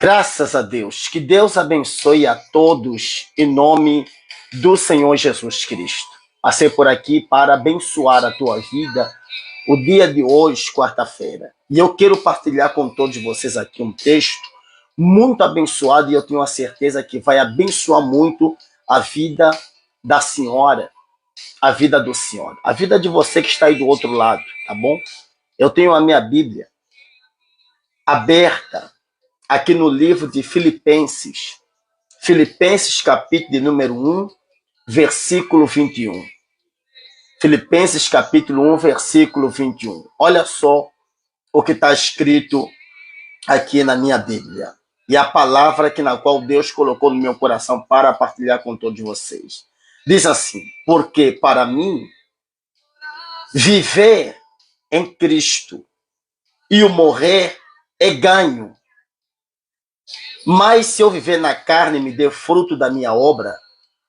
Graças a Deus. Que Deus abençoe a todos em nome do Senhor Jesus Cristo. Passei por aqui para abençoar a tua vida o dia de hoje, quarta-feira. E eu quero partilhar com todos vocês aqui um texto muito abençoado e eu tenho a certeza que vai abençoar muito a vida da senhora, a vida do senhor, a vida de você que está aí do outro lado, tá bom? Eu tenho a minha Bíblia aberta aqui no livro de Filipenses. Filipenses, capítulo de número 1, versículo 21. Filipenses, capítulo 1, versículo 21. Olha só o que está escrito aqui na minha Bíblia. E a palavra que na qual Deus colocou no meu coração para partilhar com todos vocês. Diz assim: porque para mim, viver em Cristo e o morrer é ganho. Mas se eu viver na carne e me dê fruto da minha obra,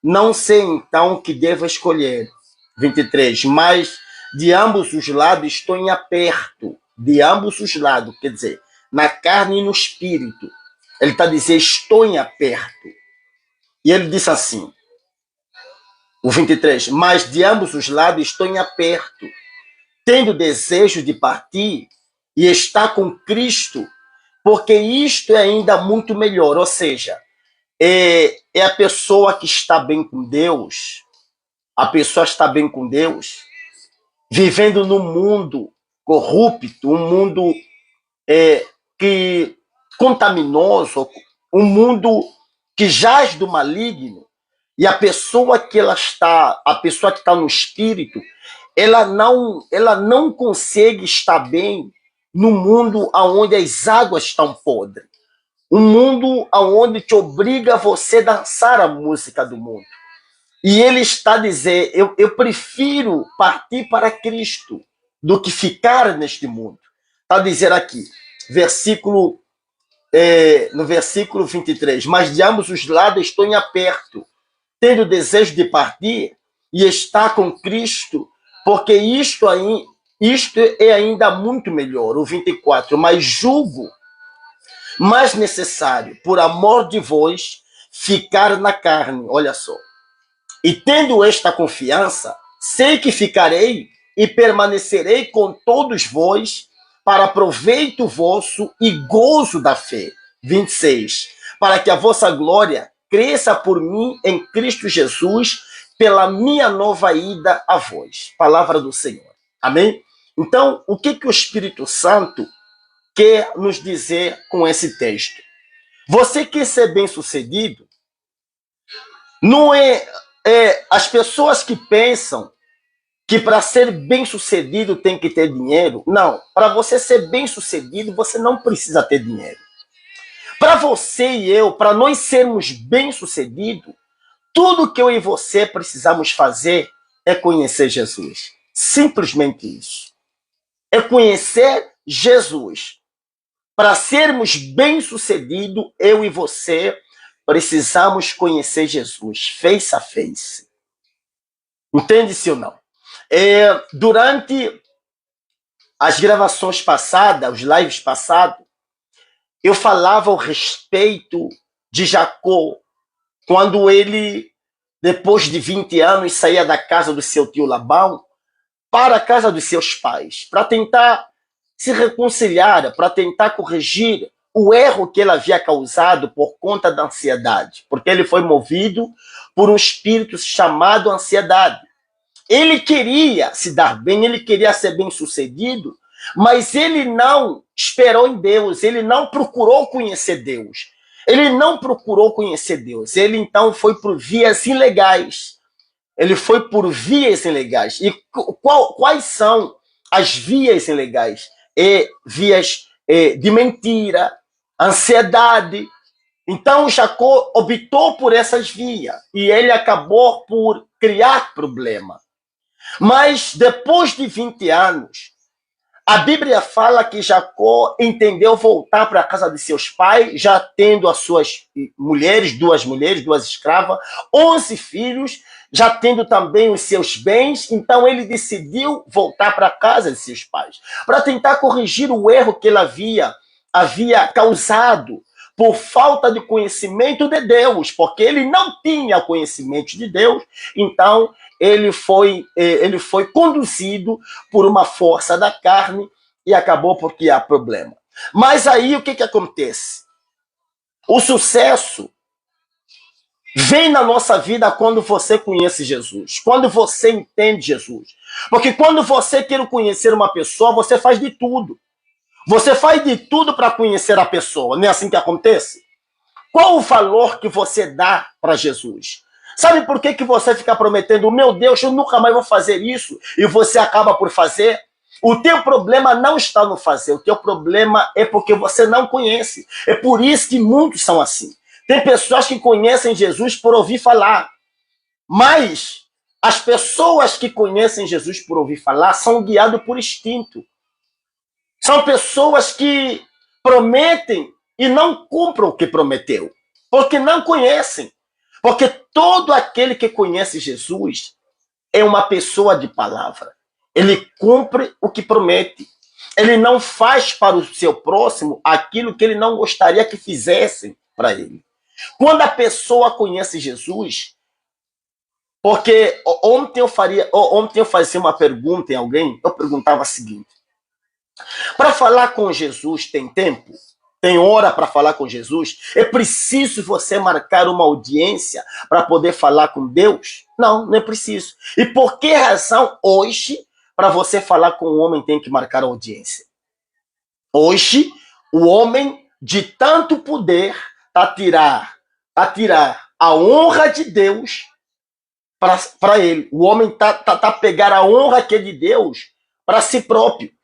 não sei então o que devo escolher. 23. Mas de ambos os lados estou em aperto. De ambos os lados, quer dizer, na carne e no espírito. Ele está dizendo, estou em aperto. E ele disse assim, o 23. Mas de ambos os lados estou em aperto, tendo desejo de partir e estar com Cristo, porque isto é ainda muito melhor. Ou seja, é a pessoa que está bem com Deus, a pessoa está bem com Deus, vivendo num mundo corrupto, um mundo que contaminoso, um mundo que jaz do maligno, e a pessoa que está no espírito, ela não consegue estar bem no mundo onde as águas estão podres. Um mundo onde te obriga você a dançar a música do mundo. E ele está dizendo, eu prefiro partir para Cristo do que ficar neste mundo. Está dizendo aqui, no versículo 23, mas de ambos os lados estou em aperto, tendo desejo de partir e estar com Cristo, porque isto é ainda muito melhor. O 24, mas julgo mais necessário, por amor de vós, ficar na carne. Olha só. E tendo esta confiança, sei que ficarei e permanecerei com todos vós para proveito vosso e gozo da fé. 26. Para que a vossa glória cresça por mim em Cristo Jesus, pela minha nova ida a vós. Palavra do Senhor. Amém? Então, o que o Espírito Santo quer nos dizer com esse texto? Você quer ser bem-sucedido? Não as pessoas que pensam que para ser bem-sucedido tem que ter dinheiro. Não, para você ser bem-sucedido, você não precisa ter dinheiro. Para você e eu, para nós sermos bem-sucedidos, tudo que eu e você precisamos fazer é conhecer Jesus. Simplesmente isso. É conhecer Jesus. Para sermos bem-sucedidos, eu e você precisamos conhecer Jesus, face a face. Entende-se ou não? Durante as gravações passadas, os lives passados, eu falava a respeito de Jacó, quando ele, depois de 20 anos, saía da casa do seu tio Labão para a casa dos seus pais, para tentar se reconciliar, para tentar corrigir o erro que ele havia causado por conta da ansiedade, porque ele foi movido por um espírito chamado ansiedade. Ele queria se dar bem, ele queria ser bem-sucedido, mas ele não esperou em Deus, ele não procurou conhecer Deus. Ele não procurou conhecer Deus, ele então foi por vias ilegais. Ele foi por vias ilegais. E quais são as vias ilegais? Vias de mentira, ansiedade. Então Jacó optou por essas vias e ele acabou por criar problema. Mas depois de 20 anos, a Bíblia fala que Jacó entendeu voltar para a casa de seus pais, já tendo as suas mulheres, duas escravas, 11 filhos, já tendo também os seus bens. Então ele decidiu voltar para a casa de seus pais, para tentar corrigir o erro que ele havia causado por falta de conhecimento de Deus, porque ele não tinha conhecimento de Deus, então ele foi conduzido por uma força da carne e acabou por criar problema. Mas aí o que acontece? O sucesso vem na nossa vida quando você conhece Jesus, quando você entende Jesus. Porque quando você quer conhecer uma pessoa, você faz de tudo. Você faz de tudo para conhecer a pessoa, não é assim que acontece? Qual o valor que você dá para Jesus? Sabe por que você fica prometendo, meu Deus, eu nunca mais vou fazer isso, e você acaba por fazer? O teu problema não está no fazer, o teu problema é porque você não conhece. É por isso que muitos são assim. Tem pessoas que conhecem Jesus por ouvir falar, mas as pessoas que conhecem Jesus por ouvir falar são guiadas por instinto. São pessoas que prometem e não cumprem o que prometeu, porque não conhecem. Porque todo aquele que conhece Jesus é uma pessoa de palavra. Ele cumpre o que promete. Ele não faz para o seu próximo aquilo que ele não gostaria que fizessem para ele. Quando a pessoa conhece Jesus, porque ontem eu fazia uma pergunta em alguém, eu perguntava o seguinte: para falar com Jesus tem tempo? Tem hora para falar com Jesus? É preciso você marcar uma audiência para poder falar com Deus? Não, não é preciso. E por que razão hoje, para você falar com o homem, tem que marcar audiência? Hoje, o homem de tanto poder a tirar a honra de Deus para ele. O homem tá pegar a honra que é de Deus para si próprio.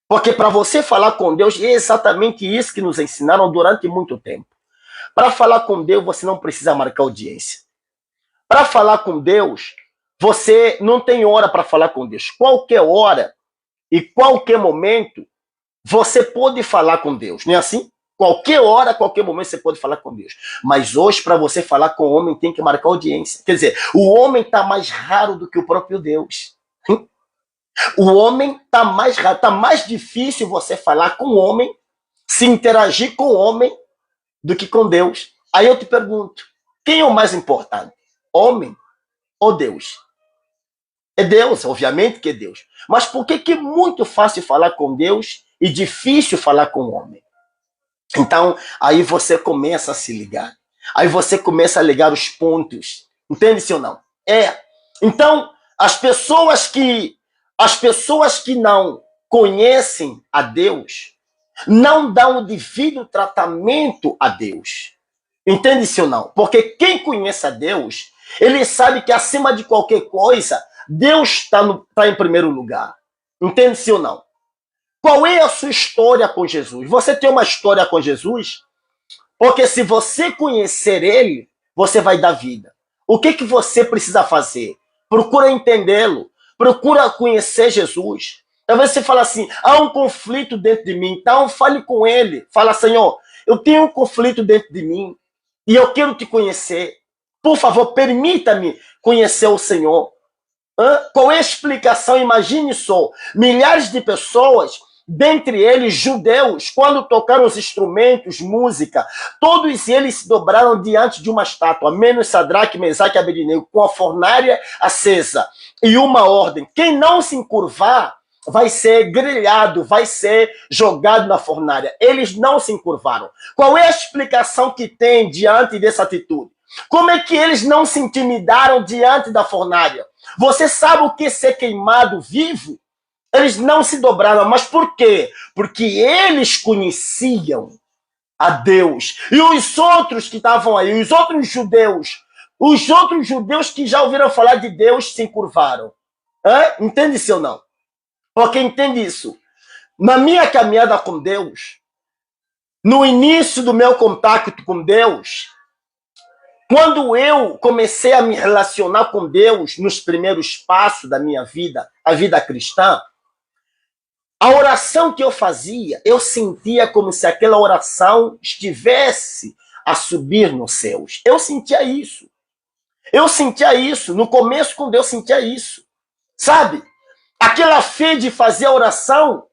Porque para você falar com Deus, é exatamente isso que nos ensinaram durante muito tempo. Para falar com Deus, você não precisa marcar audiência. Para falar com Deus, você não tem hora para falar com Deus. Qualquer hora e qualquer momento, você pode falar com Deus. Não é assim? Qualquer hora, qualquer momento, você pode falar com Deus. Mas hoje, para você falar com o homem, tem que marcar audiência. Quer dizer, o homem está mais raro do que o próprio Deus. O homem está mais raro, está mais difícil você falar com o homem, se interagir com o homem, do que com Deus. Aí eu te pergunto, quem é o mais importante? Homem ou Deus? É Deus, obviamente que é Deus. Mas por que é muito fácil falar com Deus e difícil falar com o homem? Então, aí você começa a se ligar. Aí você começa a ligar os pontos. Entende-se ou não? Então, as pessoas que não conhecem a Deus não dão o devido tratamento a Deus. Entende-se ou não? Porque quem conhece a Deus, ele sabe que acima de qualquer coisa, Deus está em primeiro lugar. Entende-se ou não? Qual é a sua história com Jesus? Você tem uma história com Jesus? Porque se você conhecer ele, você vai dar vida. O que você precisa fazer? Procura entendê-lo. Procura conhecer Jesus. Talvez você fale assim, há um conflito dentro de mim. Então fale com ele. Fala, Senhor, eu tenho um conflito dentro de mim e eu quero te conhecer. Por favor, permita-me conhecer o Senhor. Qual é a explicação? Imagine só, milhares de pessoas, dentre eles judeus, quando tocaram os instrumentos, música, todos eles se dobraram diante de uma estátua, menos Sadraque, Mesaque e Abednego, com a fornalha acesa e uma ordem: quem não se encurvar vai ser grelhado, vai ser jogado na fornalha. Eles não se encurvaram. Qual é a explicação que tem diante dessa atitude? Como é que eles não se intimidaram diante da fornalha? Você sabe o que é ser queimado vivo? Eles não se dobraram, mas por quê? Porque eles conheciam a Deus. E os outros que estavam aí, os outros judeus que já ouviram falar de Deus se encurvaram. Entende-se ou não? Porque entende isso. Na minha caminhada com Deus, no início do meu contato com Deus, quando eu comecei a me relacionar com Deus nos primeiros passos da minha vida, a vida cristã, a oração que eu fazia, eu sentia como se aquela oração estivesse a subir nos céus. Eu sentia isso. Eu sentia isso. No começo, com Deus, sentia isso. Sabe? Aquela fé de fazer a oração,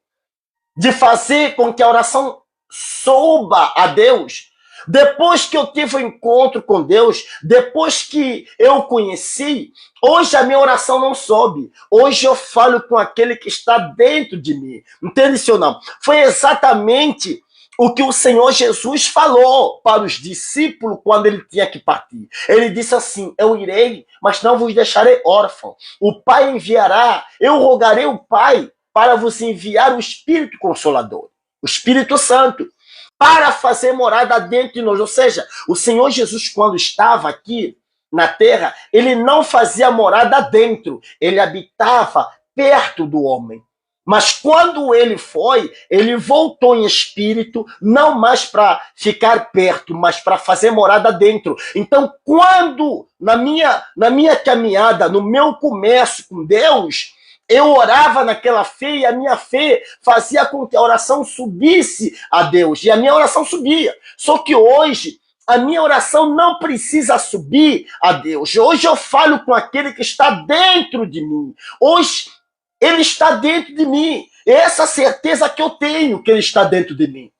de fazer com que a oração suba a Deus. Depois que eu tive um encontro com Deus, depois que eu o conheci, hoje a minha oração não sobe. Hoje eu falo com aquele que está dentro de mim. Entende isso ou não? Foi exatamente o que o Senhor Jesus falou para os discípulos quando ele tinha que partir. Ele disse assim: eu irei, mas não vos deixarei órfão. O Pai enviará, eu rogarei o Pai para vos enviar o Espírito Consolador, o Espírito Santo, para fazer morada dentro de nós. Ou seja, o Senhor Jesus, quando estava aqui na terra, ele não fazia morada dentro, ele habitava perto do homem. Mas quando ele foi, ele voltou em espírito, não mais para ficar perto, mas para fazer morada dentro. Então, quando na minha caminhada, no meu comércio com Deus, eu orava naquela fé e a minha fé fazia com que a oração subisse a Deus. E a minha oração subia. Só que hoje, a minha oração não precisa subir a Deus. Hoje eu falo com aquele que está dentro de mim. Hoje ele está dentro de mim. Essa certeza que eu tenho que ele está dentro de mim.